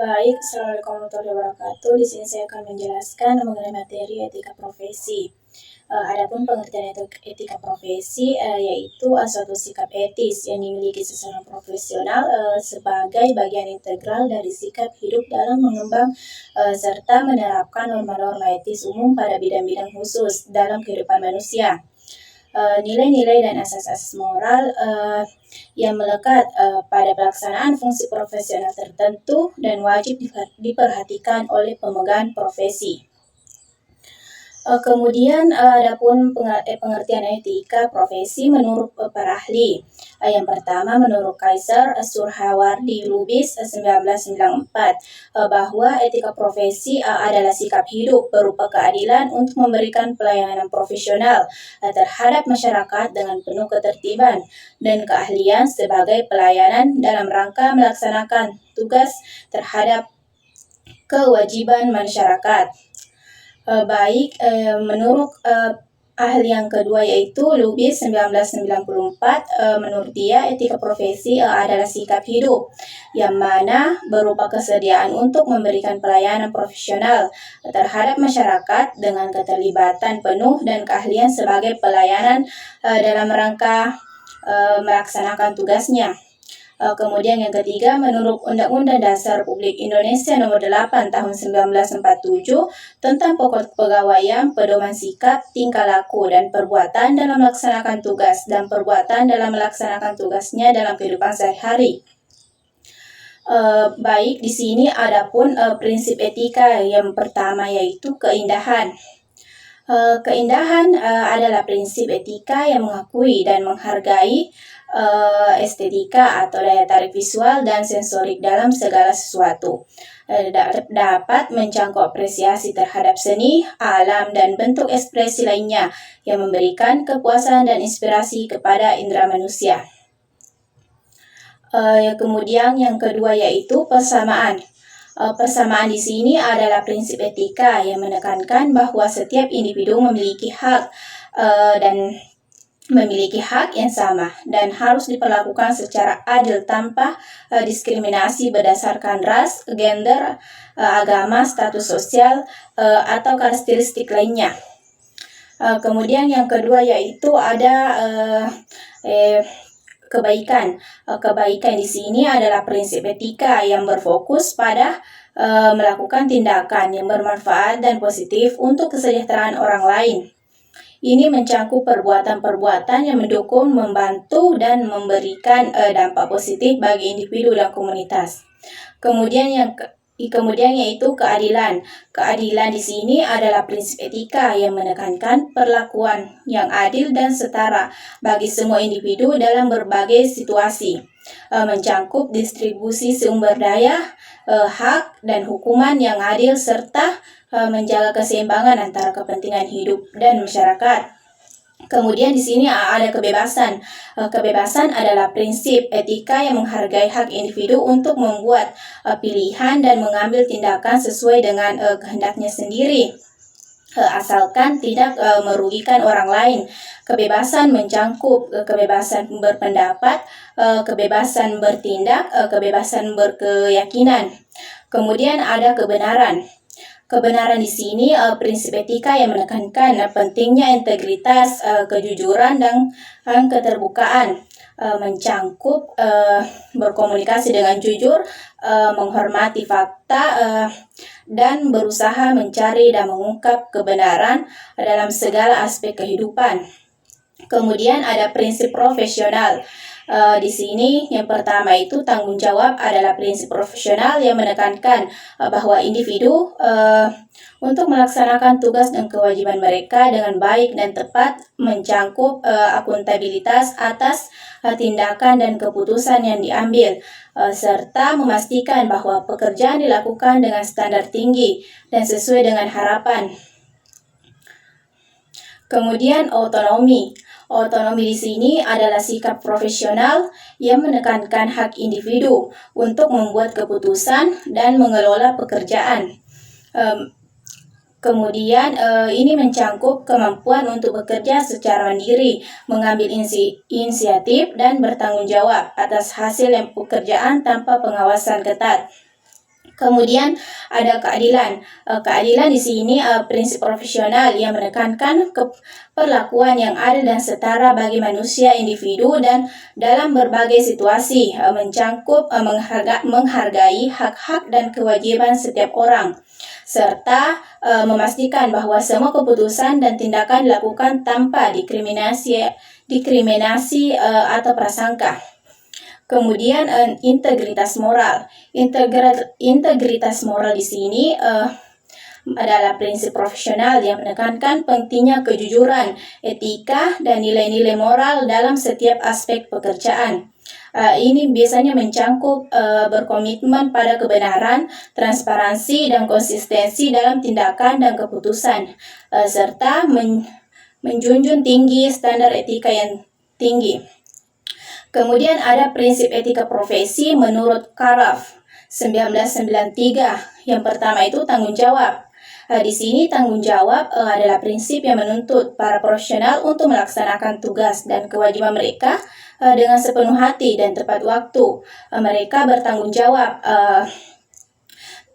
Baik, Assalamualaikum warahmatullahi wabarakatuh. Di sini saya akan menjelaskan mengenai materi etika profesi. Adapun pengertian etika profesi yaitu suatu sikap etis yang dimiliki seseorang profesional sebagai bagian integral dari sikap hidup dalam mengembang serta menerapkan norma-norma etis umum pada bidang-bidang khusus dalam kehidupan manusia. Nilai-nilai dan asas-asas moral yang melekat pada pelaksanaan fungsi profesional tertentu dan wajib diperhatikan oleh pemegang profesi. Kemudian adapun pengertian etika profesi menurut para ahli. Yang pertama menurut Kaiser Surhawardi Lubis 1994 bahwa etika profesi adalah sikap hidup berupa keadilan untuk memberikan pelayanan profesional terhadap masyarakat dengan penuh ketertiban dan keahlian sebagai pelayanan dalam rangka melaksanakan tugas terhadap kewajiban masyarakat. Menurut ahli yang kedua yaitu Lubis 1994, menurut dia etika profesi adalah sikap hidup yang mana berupa kesediaan untuk memberikan pelayanan profesional terhadap masyarakat dengan keterlibatan penuh dan keahlian sebagai pelayanan dalam rangka melaksanakan tugasnya. Kemudian yang ketiga, menurut Undang-Undang Dasar Republik Indonesia Nomor 8 Tahun 1947 tentang pokok kepegawaian, pedoman sikap, tingkah laku, dan perbuatan dalam melaksanakan tugas dan perbuatan dalam melaksanakan tugasnya dalam kehidupan sehari-hari. Baik, di sini adapun prinsip etika yang pertama yaitu keindahan. Keindahan adalah prinsip etika yang mengakui dan menghargai estetika atau daya tarik visual dan sensorik dalam segala sesuatu. Dapat menjangkau apresiasi terhadap seni, alam, dan bentuk ekspresi lainnya yang memberikan kepuasan dan inspirasi kepada indera manusia. Kemudian yang kedua yaitu persamaan. Persamaan di sini adalah prinsip etika yang menekankan bahwa setiap individu memiliki hak yang sama dan harus diperlakukan secara adil tanpa diskriminasi berdasarkan ras, gender, agama, status sosial, atau karakteristik lainnya. Kemudian yang kedua yaitu ada kebaikan. Kebaikan di sini adalah prinsip etika yang berfokus pada melakukan tindakan yang bermanfaat dan positif untuk kesejahteraan orang lain. Ini mencakup perbuatan-perbuatan yang mendukung, membantu, dan memberikan dampak positif bagi individu dan komunitas. Kemudian yaitu keadilan. Keadilan di sini adalah prinsip etika yang menekankan perlakuan yang adil dan setara bagi semua individu dalam berbagai situasi. Mencakup distribusi sumber daya, hak, dan hukuman yang adil serta menjaga keseimbangan antara kepentingan hidup dan masyarakat. Kemudian di sini ada kebebasan. Kebebasan adalah prinsip etika yang menghargai hak individu untuk membuat pilihan dan mengambil tindakan sesuai dengan kehendaknya sendiri, asalkan tidak merugikan orang lain. Kebebasan mencakup kebebasan berpendapat, kebebasan bertindak, kebebasan berkeyakinan. Kemudian ada kebenaran. Kebenaran di sini prinsip etika yang menekankan pentingnya integritas, kejujuran, dan keterbukaan. Mencakup berkomunikasi dengan jujur, menghormati fakta, dan berusaha mencari dan mengungkap kebenaran dalam segala aspek kehidupan. Kemudian ada prinsip profesional. Di sini yang pertama itu tanggung jawab adalah prinsip profesional yang menekankan bahwa individu untuk melaksanakan tugas dan kewajiban mereka dengan baik dan tepat, mencakup akuntabilitas atas tindakan dan keputusan yang diambil, serta memastikan bahwa pekerjaan dilakukan dengan standar tinggi dan sesuai dengan harapan. Kemudian otonomi. Otonomi di sini adalah sikap profesional yang menekankan hak individu untuk membuat keputusan dan mengelola pekerjaan. Kemudian ini mencakup kemampuan untuk bekerja secara mandiri, mengambil inisiatif, dan bertanggung jawab atas hasil pekerjaan tanpa pengawasan ketat. Kemudian ada keadilan. Keadilan di sini prinsip profesional yang menekankan perlakuan yang adil dan setara bagi manusia individu dan dalam berbagai situasi, mencangkup menghargai hak-hak dan kewajiban setiap orang, serta memastikan bahwa semua keputusan dan tindakan dilakukan tanpa diskriminasi atau prasangka. Kemudian integritas moral. Integritas moral di sini adalah prinsip profesional yang menekankan pentingnya kejujuran, etika, dan nilai-nilai moral dalam setiap aspek pekerjaan. Ini biasanya mencangkup berkomitmen pada kebenaran, transparansi, dan konsistensi dalam tindakan dan keputusan, serta menjunjung tinggi standar etika yang tinggi. Kemudian ada prinsip etika profesi menurut Karaf 1993. Yang pertama itu tanggung jawab. Di sini tanggung jawab adalah prinsip yang menuntut para profesional untuk melaksanakan tugas dan kewajiban mereka dengan sepenuh hati dan tepat waktu. Mereka bertanggung jawab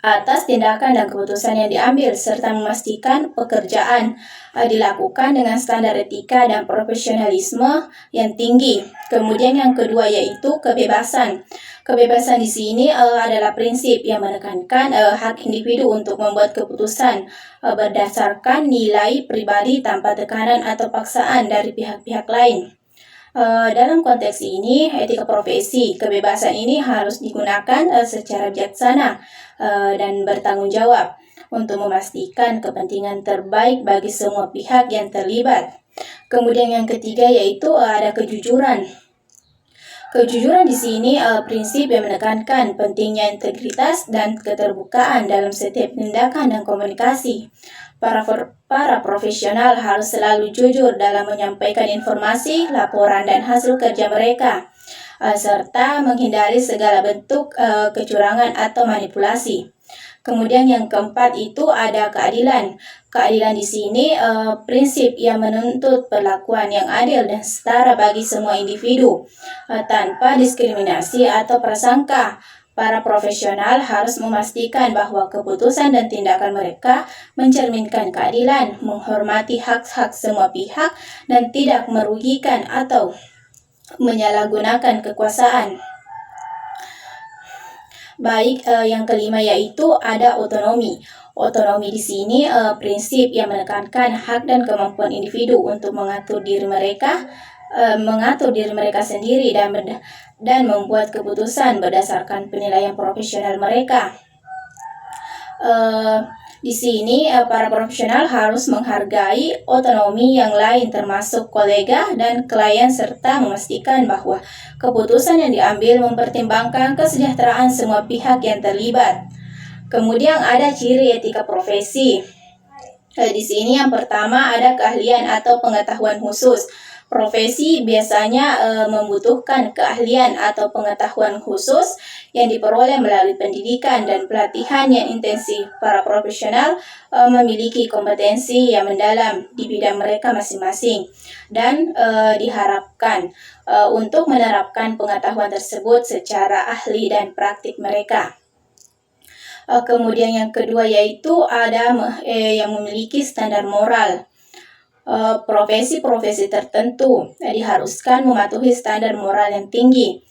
atas tindakan dan keputusan yang diambil, serta memastikan pekerjaan dilakukan dengan standar etika dan profesionalisme yang tinggi. Kemudian yang kedua yaitu kebebasan. Kebebasan di sini adalah prinsip yang menekankan hak individu untuk membuat keputusan berdasarkan nilai pribadi tanpa tekanan atau paksaan dari pihak-pihak lain. Dalam konteks ini, etika profesi, kebebasan ini harus digunakan secara bijaksana dan bertanggung jawab untuk memastikan kepentingan terbaik bagi semua pihak yang terlibat. Kemudian yang ketiga yaitu ada kejujuran. Kejujuran di sini prinsip yang menekankan pentingnya integritas dan keterbukaan dalam setiap tindakan dan komunikasi. Para profesional harus selalu jujur dalam menyampaikan informasi, laporan, dan hasil kerja mereka, serta menghindari segala bentuk kecurangan atau manipulasi. Kemudian yang keempat itu ada keadilan. Keadilan di sini prinsip yang menuntut perlakuan yang adil dan setara bagi semua individu, tanpa diskriminasi atau prasangka. Para profesional harus memastikan bahwa keputusan dan tindakan mereka mencerminkan keadilan, menghormati hak-hak semua pihak, dan tidak merugikan atau menyalahgunakan kekuasaan. Baik, yang kelima yaitu ada otonomi. Otonomi di sini prinsip yang menekankan hak dan kemampuan individu untuk mengatur diri mereka sendiri dan membuat keputusan berdasarkan penilaian profesional mereka. Di sini para profesional harus menghargai otonomi yang lain termasuk kolega dan klien serta memastikan bahwa keputusan yang diambil mempertimbangkan kesejahteraan semua pihak yang terlibat. Kemudian ada ciri etika profesi. Di sini yang pertama ada keahlian atau pengetahuan khusus. Profesi biasanya membutuhkan keahlian atau pengetahuan khusus yang diperoleh melalui pendidikan dan pelatihan yang intensif. Para profesional memiliki kompetensi yang mendalam di bidang mereka masing-masing dan diharapkan untuk menerapkan pengetahuan tersebut secara ahli dan praktik mereka. Kemudian yang kedua yaitu ada yang memiliki standar moral. Profesi-profesi tertentu diharuskan mematuhi standar moral yang tinggi.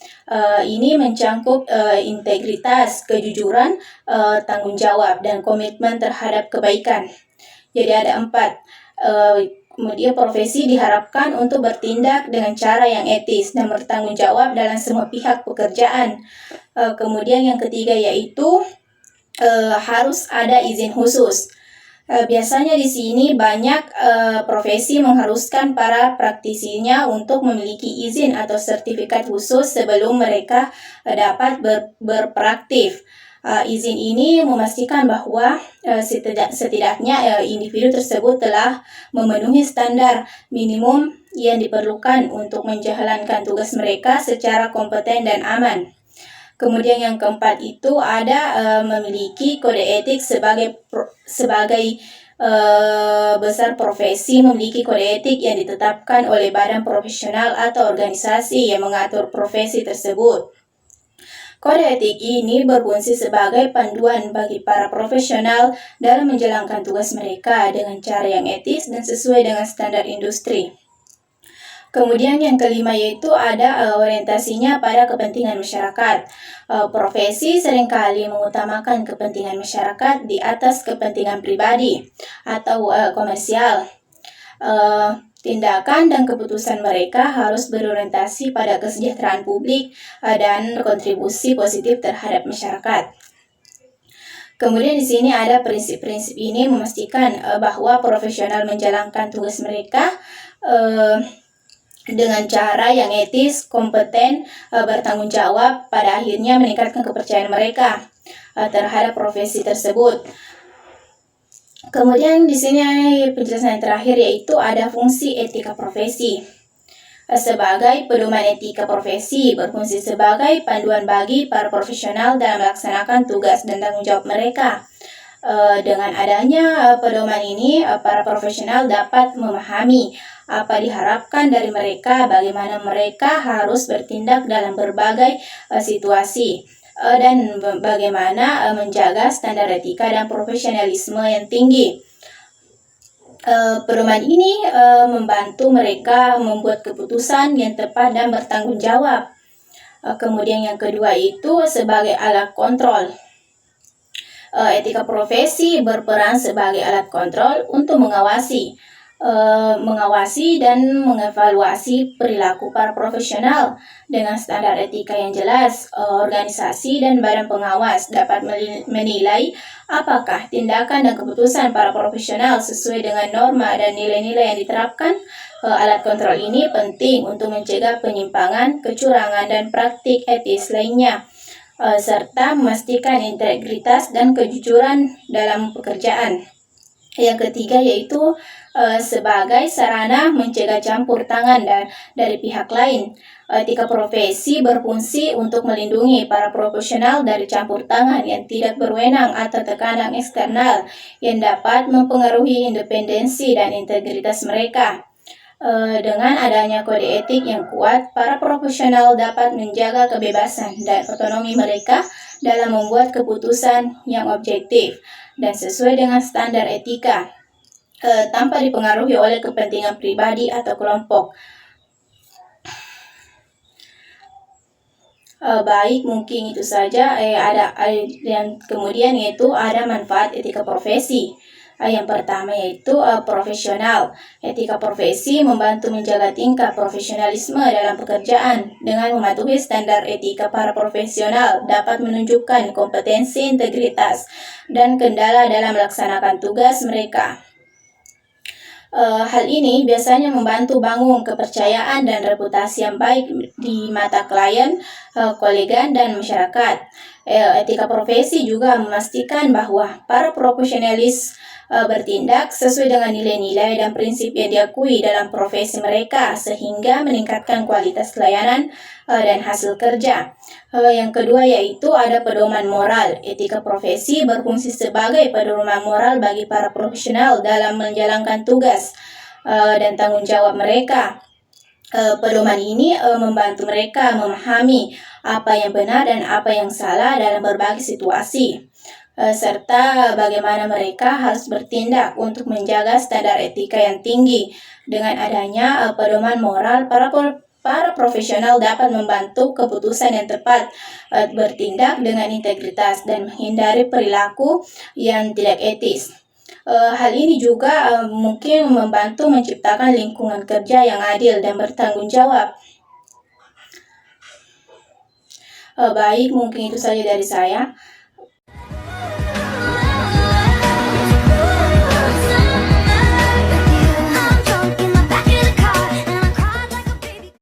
Ini mencangkup integritas, kejujuran, tanggung jawab, dan komitmen terhadap kebaikan. Jadi ada 4. Kemudian profesi diharapkan untuk bertindak dengan cara yang etis dan bertanggung jawab dalam semua pihak pekerjaan. Kemudian yang ketiga yaitu harus ada izin khusus. Biasanya di sini banyak profesi mengharuskan para praktisinya untuk memiliki izin atau sertifikat khusus sebelum mereka dapat berpraktik. Izin ini memastikan bahwa setidaknya individu tersebut telah memenuhi standar minimum yang diperlukan untuk menjalankan tugas mereka secara kompeten dan aman. Kemudian yang keempat itu ada memiliki kode etik sebagai besar profesi memiliki kode etik yang ditetapkan oleh badan profesional atau organisasi yang mengatur profesi tersebut. Kode etik ini berfungsi sebagai panduan bagi para profesional dalam menjalankan tugas mereka dengan cara yang etis dan sesuai dengan standar industri. Kemudian yang kelima yaitu ada orientasinya pada kepentingan masyarakat. Profesi seringkali mengutamakan kepentingan masyarakat di atas kepentingan pribadi atau komersial. Tindakan dan keputusan mereka harus berorientasi pada kesejahteraan publik dan kontribusi positif terhadap masyarakat. Kemudian di sini ada prinsip-prinsip ini memastikan bahwa profesional menjalankan tugas mereka dengan cara yang etis, kompeten, bertanggung jawab, pada akhirnya meningkatkan kepercayaan mereka terhadap profesi tersebut. Kemudian di sini penjelasan yang terakhir yaitu ada fungsi etika profesi. Sebagai pedoman etika profesi berfungsi sebagai panduan bagi para profesional dalam melaksanakan tugas dan tanggung jawab mereka. Dengan adanya pedoman ini, para profesional dapat memahami apa diharapkan dari mereka, bagaimana mereka harus bertindak dalam berbagai situasi, dan bagaimana menjaga standar etika dan profesionalisme yang tinggi. Pedoman ini membantu mereka membuat keputusan yang tepat dan bertanggung jawab. Kemudian yang kedua itu sebagai alat kontrol. Etika profesi berperan sebagai alat kontrol untuk mengawasi dan mengevaluasi perilaku para profesional. Dengan standar etika yang jelas, organisasi dan badan pengawas dapat menilai apakah tindakan dan keputusan para profesional sesuai dengan norma dan nilai-nilai yang diterapkan. Alat kontrol ini penting untuk mencegah penyimpangan, kecurangan, dan praktik etis lainnya, serta memastikan integritas dan kejujuran dalam pekerjaan. Yang ketiga yaitu sebagai sarana mencegah campur tangan dari pihak lain. Etika profesi berfungsi untuk melindungi para profesional dari campur tangan yang tidak berwenang atau tekanan eksternal yang dapat mempengaruhi independensi dan integritas mereka. Dengan adanya kode etik yang kuat, para profesional dapat menjaga kebebasan dan otonomi mereka dalam membuat keputusan yang objektif dan sesuai dengan standar etika, tanpa dipengaruhi oleh kepentingan pribadi atau kelompok. Baik, mungkin itu saja. Yang kemudian yaitu ada manfaat etika profesi. Yang pertama yaitu profesional. Etika profesi membantu menjaga tingkat profesionalisme dalam pekerjaan. Dengan mematuhi standar etika, para profesional dapat menunjukkan kompetensi, integritas, dan kendala dalam melaksanakan tugas mereka. Hal ini biasanya membantu bangun kepercayaan dan reputasi yang baik di mata klien, kolega, dan masyarakat. Etika profesi juga memastikan bahwa para profesionalis bertindak sesuai dengan nilai-nilai dan prinsip yang diakui dalam profesi mereka, sehingga meningkatkan kualitas layanan dan hasil kerja. Yang kedua yaitu ada pedoman moral. Etika profesi berfungsi sebagai pedoman moral bagi para profesional dalam menjalankan tugas dan tanggung jawab mereka. Pedoman ini membantu mereka memahami apa yang benar dan apa yang salah dalam berbagai situasi, serta bagaimana mereka harus bertindak untuk menjaga standar etika yang tinggi. Dengan adanya pedoman moral, para profesional dapat membantu keputusan yang tepat, bertindak dengan integritas, dan menghindari perilaku yang tidak etis. Hal ini juga mungkin membantu menciptakan lingkungan kerja yang adil dan bertanggung jawab. Baik, mungkin itu saja dari saya.